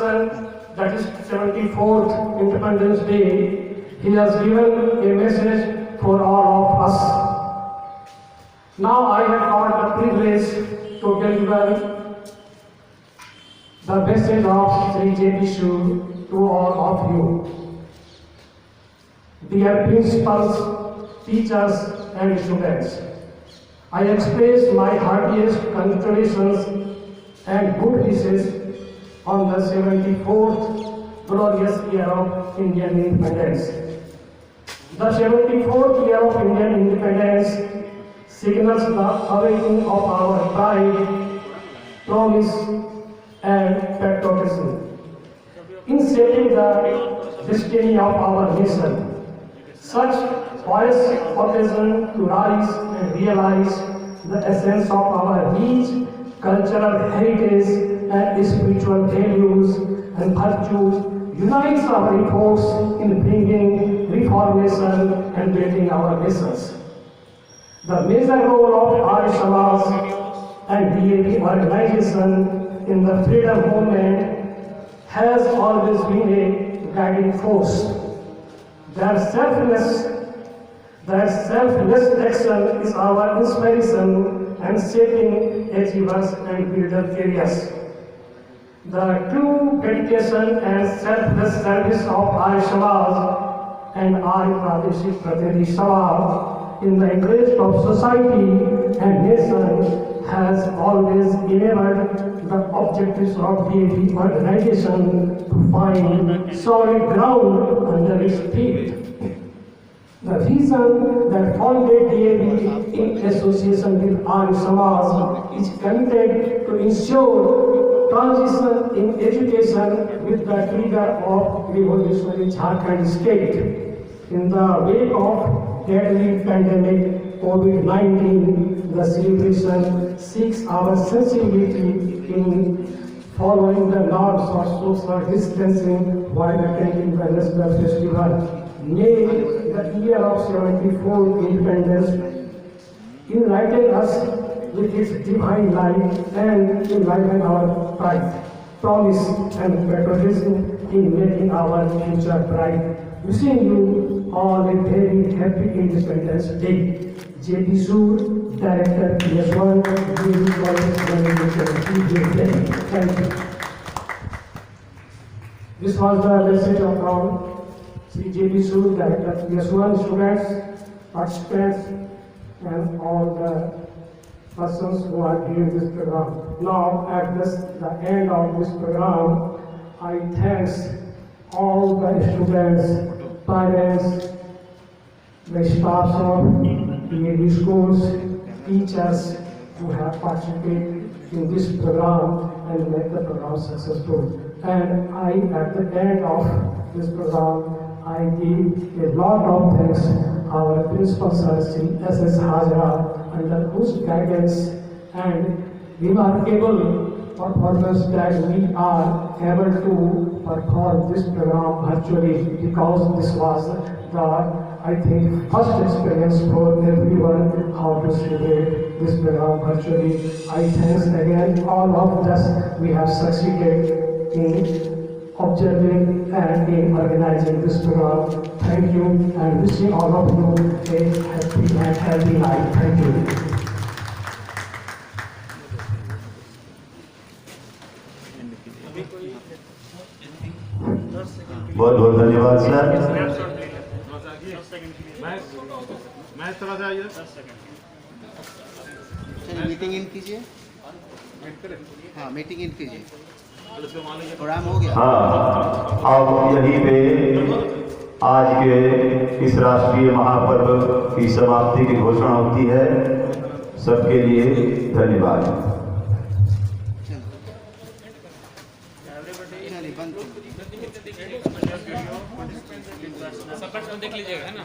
celebration, that is 74th Independence Day, he has given a message for all of us. Now I have got the privilege to deliver the message of Sri J.P. Sood to all of you. Dear principals, teachers and students, I express my heartiest congratulations and good wishes on the 74th glorious year of Indian independence. The 74th year of Indian independence signals the awakening of our pride, promise and patriotism in shaping the destiny of our nation. Such joyous occasion to rise and realize the essence of our rich cultural heritage and spiritual values and virtues unites our efforts in bringing reformation and building our nations. The major role of Arya Samaj and DAV organization in the freedom movement has always been a guiding force. Their selfless action is our inspiration and shaping achievers and builder careers. The true dedication and selfless service of Arya Samaj and Arya Pradeshik Pratidhi Sabha in the interest of society and nation has always enabled the objectives of DAV organization to find solid ground under its feet. The reason that founded DAV in association with Arya Samaj is committed to ensure transition in education with the trigger of revolutionary Jharkhand state. In the wake of deadly pandemic COVID-19, the celebration seeks our sensibility in following the norms of social distancing while attending the national festival. May the year of 74th independence enlighten us with its divine light and enlighten our pride, promise and patriotism in making our future bright. Wishing you all a very happy Independence Day. J.P. Sood, Director PS1, DAV College, Thank you. This was the message of our Sri J.P. Sood, Director PS1, students, participants, and all the persons who are doing this program. Now, at the end of this program, I thank all the students, parents, the staffs of DAV schools, teachers who have participated in this program and make the program successful. And at the end of this program, I give a lot of thanks our principal sir, Sri S.S. Hajra, under whose guidance and remarkable performance that we are able to perform this program virtually, because this was the, I think, first experience for everyone how to celebrate this program virtually. I thank again all of us. We have succeeded in observing and in organizing this program. Thank you, and wishing all of you a happy and healthy life. Thank you. बहुत बहुत धन्यवाद sir. Meeting in कीजिए। हाँ, meeting in कीजिए। Programme हो गया। हाँ, अब यहीं पे आज के इस राष्ट्रीय महापर्व की समाप्ति की घोषणा होती है। सबके लिए धन्यवाद। देख लीजिएगा है ना।